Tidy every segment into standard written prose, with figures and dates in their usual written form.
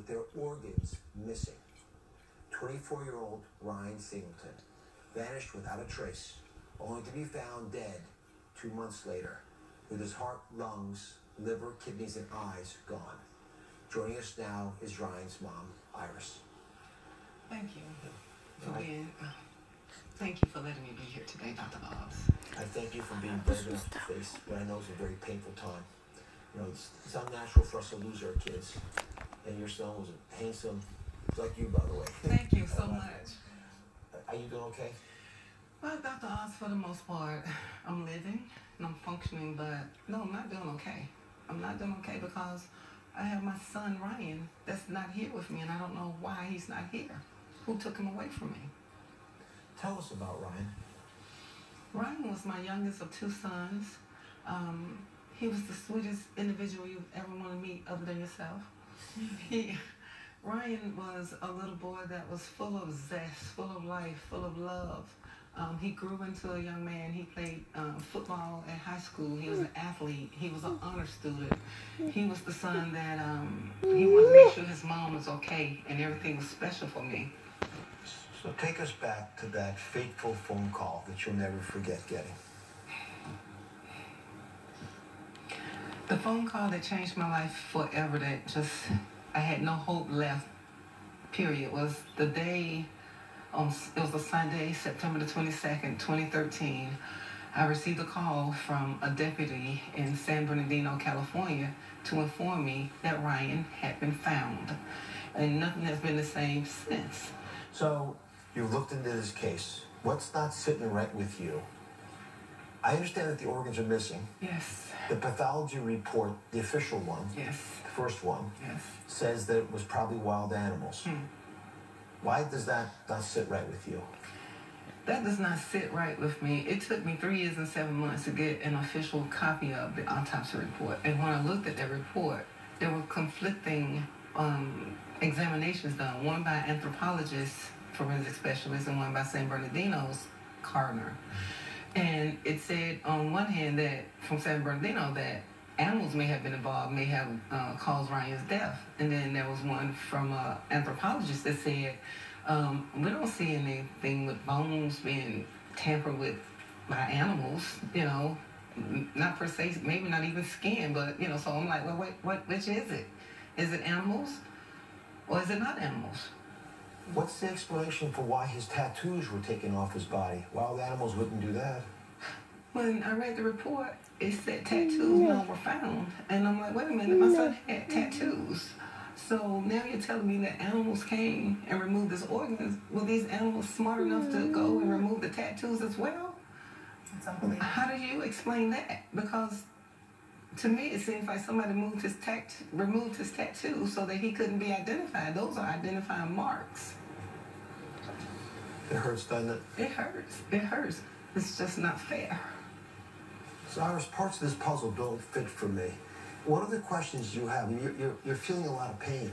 with their organs missing. 24-year-old Ryan Singleton vanished without a trace, only to be found dead 2 months later, with his heart, lungs, liver, kidneys, and eyes gone. Joining us now is Ryan's mom, Iris. Thank you thank you for letting me be here today, Dr. Oz. I thank you for being brave enough to face what I know is a very painful time. You know, it's unnatural for us to lose our kids. And your son was handsome, like you, by the way. Thank you so much. Are you doing okay? Well, Dr. Oz, for the most part, I'm living and I'm functioning, but no, I'm not doing okay. I'm not doing okay because I have my son, Ryan, that's not here with me, and I don't know why he's not here. Who took him away from me? Tell us about Ryan. Ryan was my youngest of two sons. He was the sweetest individual you've ever want to meet other than yourself. Ryan was a little boy that was full of zest, full of life, full of love. He grew into a young man. He played football at high school. He was an athlete. He was an honor student. He was the son that he wanted to make sure his mom was okay and everything was special for me. So take us back to that fateful phone call that you'll never forget getting. The phone call that changed my life forever, that just, I had no hope left, period, was the day, it was a Sunday, September the 22nd, 2013. I received a call from a deputy in San Bernardino, California, to inform me that Ryan had been found. And nothing has been the same since. So, you've looked into this case. What's not sitting right with you? I understand that the organs are missing. Yes. The pathology report, the official one, yes, the first one, yes, says that it was probably wild animals. Why does that not sit right with you? That does not sit right with me. It took me 3 years and 7 months to get an official copy of the autopsy report. And when I looked at that report, there were conflicting examinations done, one by anthropologists, forensic specialists, and one by San Bernardino's coroner. And it said on one hand that, from San Bernardino, that animals may have been involved, may have caused Ryan's death. And then there was one from an anthropologist that said, we don't see anything with bones being tampered with by animals, you know, not per se, maybe not even skin, but, you know, so I'm like, well, which is it? Is it animals or is it not animals? What's the explanation for why his tattoos were taken off his body? Wild animals wouldn't do that. When I read the report, it said tattoos none were found. And I'm like, wait a minute, my son had tattoos. So now you're telling me that animals came and removed his organs. Were these animals smart enough to go and remove the tattoos as well? How do you explain that? Because to me, it seems like somebody removed his tattoos so that he couldn't be identified. Those are identifying marks. It hurts, doesn't it? It hurts. It hurts. It's just not fair. So, Iris, parts of this puzzle don't fit for me. What are the questions you have? You're feeling a lot of pain.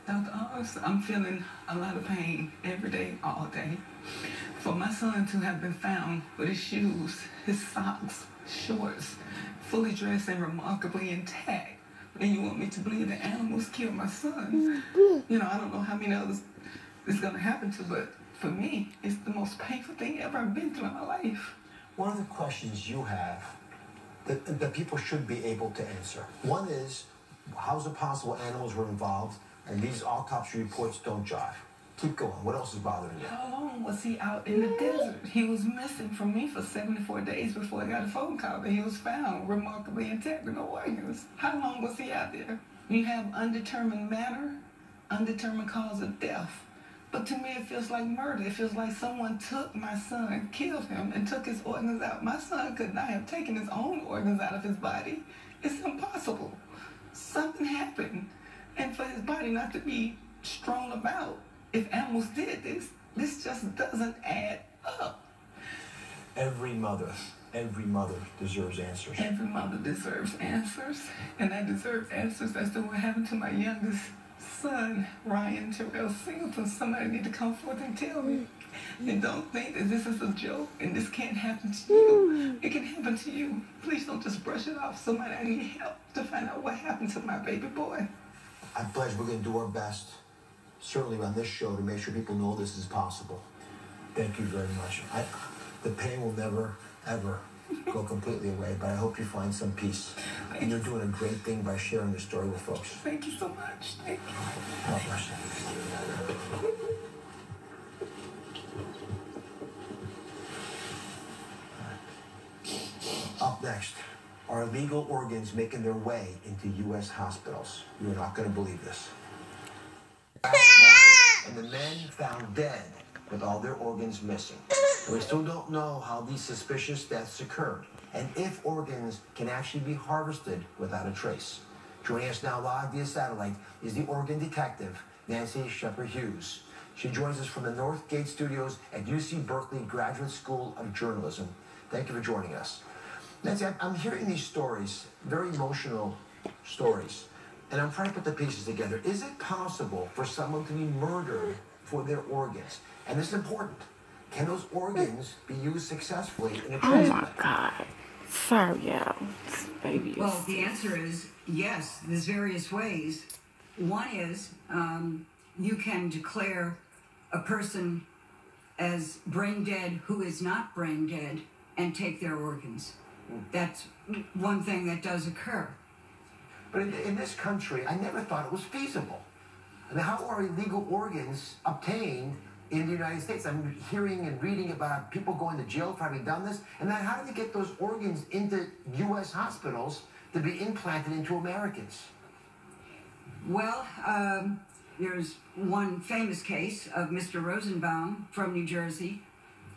Dr. Oz, I'm feeling a lot of pain every day, all day. For my son to have been found with his shoes, his socks, shorts, fully dressed and remarkably intact, and you want me to believe that animals killed my son? You know, I don't know how many others it's going to happen to, but for me, it's the most painful thing ever I've been through in my life. One of the questions you have that people should be able to answer. One is, how is it possible animals were involved and these autopsy reports don't jive? Keep going. What else is bothering you? How long was he out in the desert? He was missing from me for 74 days before I got a phone call that he was found remarkably intact with no organs. How long was he out there? You have undetermined manner, undetermined cause of death. But to me, it feels like murder. It feels like someone took my son, killed him, and took his organs out. My son could not have taken his own organs out of his body. It's impossible. Something happened. And for his body not to be strewn about, if animals did this just doesn't add up. Every mother deserves answers. Every mother deserves answers. And I deserve answers as to what happened to my youngest son, Ryan Terrell Singleton. Somebody need to come forth and tell me. And don't think that this is a joke and this can't happen to you. It can happen to you. Please don't just brush it off. Somebody, I need help to find out what happened to my baby boy. I pledge we're going to do our best, certainly on this show, to make sure people know this is possible. Thank you very much. The pain will never, ever go completely away, but I hope you find some peace. And you're doing a great thing by sharing this story with folks. Thank you so much. Thank you. God bless you. Up next, are illegal organs making their way into U.S. hospitals? You're not going to believe this. And the men found dead with all their organs missing. And we still don't know how these suspicious deaths occurred and if organs can actually be harvested without a trace. Joining us now live via satellite is the organ detective, Nancy Shepherd-Hughes. She joins us from the Northgate Studios at UC Berkeley Graduate School of Journalism. Thank you for joining us. Nancy, I'm hearing these stories, very emotional stories, and I'm trying to put the pieces together. Is it possible for someone to be murdered for their organs? And this is important. Can those organs be used successfully in a transplant? Oh my God. Sorry, yeah. Baby. Well, the answer is yes. There's various ways. One is you can declare a person as brain dead who is not brain dead and take their organs. That's one thing that does occur. But in this country, I never thought it was feasible. I mean, how are illegal organs obtained in the United States? I'm hearing and reading about people going to jail for having done this. And then how do they get those organs into U.S. hospitals to be implanted into Americans? Well, there's one famous case of Mr. Rosenbaum from New Jersey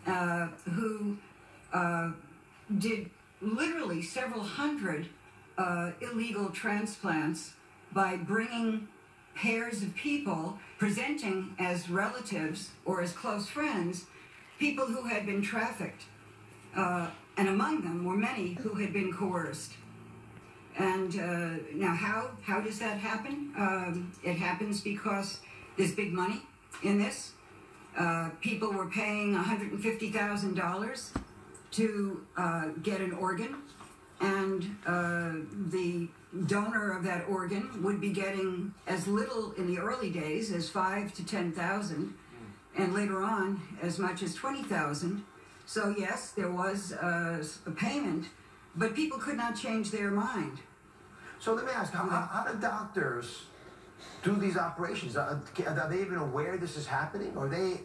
who did literally several hundred illegal transplants by bringing pairs of people presenting as relatives or as close friends, people who had been trafficked. And among them were many who had been coerced. And now how does that happen? It happens because there's big money in this. People were paying $150,000 to get an organ, and the donor of that organ would be getting as little in the early days as $5,000 to $10,000, and later on as much as $20,000. So yes, there was a payment, but people could not change their mind. So let me ask, how do doctors do these operations? Are they even aware this is happening, or are they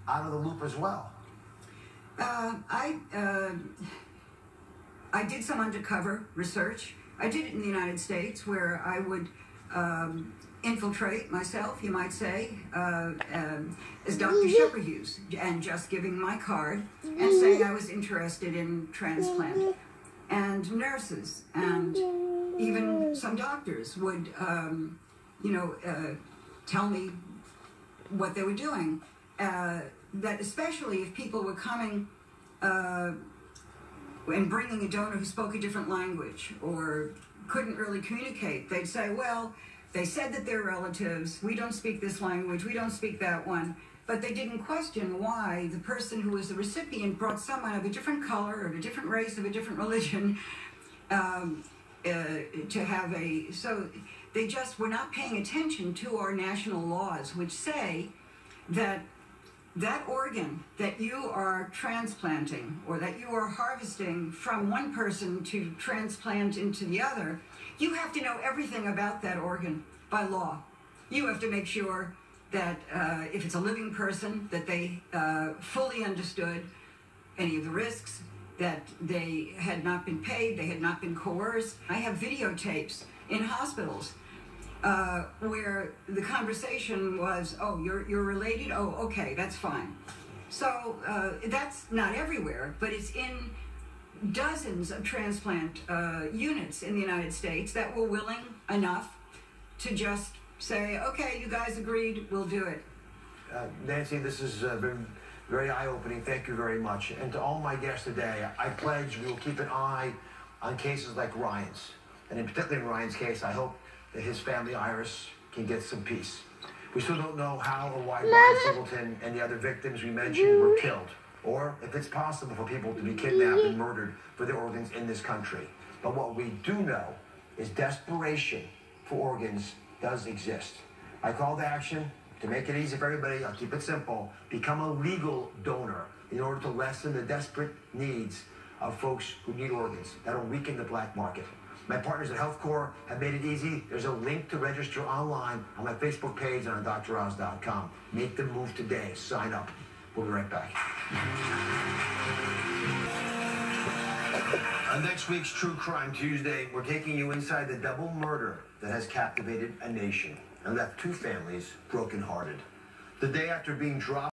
out of the loop as well? I did some undercover research. I did it in the United States, where I would infiltrate myself, you might say, as Dr. Shepherd-Hughes, and just giving my card and saying I was interested in transplant. And nurses and even some doctors would, tell me what they were doing. That especially if people were coming and bringing a donor who spoke a different language or couldn't really communicate, they'd say, well, they said that they're relatives, we don't speak this language, we don't speak that one, but they didn't question why the person who was the recipient brought someone of a different color, of a different race, of a different religion, to have a... So they just were not paying attention to our national laws, which say that that organ that you are transplanting or that you are harvesting from one person to transplant into the other, you have to know everything about that organ by law. You have to make sure that if it's a living person, that they fully understood any of the risks, that they had not been paid, they had not been coerced. I have videotapes in hospitals where the conversation was, oh, you're related? Oh, okay, that's fine. So that's not everywhere, but it's in dozens of transplant units in the United States that were willing enough to just say, okay, you guys agreed, we'll do it. Nancy, this has been very eye-opening. Thank you very much. And to all my guests today, I pledge we will keep an eye on cases like Ryan's. And in particular in Ryan's case, I hope that his family, Iris, can get some peace. We still don't know how or why Ryan Singleton and the other victims we mentioned were killed, or if it's possible for people to be kidnapped and murdered for their organs in this country. But what we do know is desperation for organs does exist. My call to action, to make it easy for everybody, I'll keep it simple, become a legal donor in order to lessen the desperate needs of folks who need organs. That'll weaken the black market. My partners at HealthCore have made it easy. There's a link to register online on my Facebook page and on droz.com. Make the move today. Sign up. We'll be right back. On next week's True Crime Tuesday, we're taking you inside the double murder that has captivated a nation and left two families brokenhearted. The day after being dropped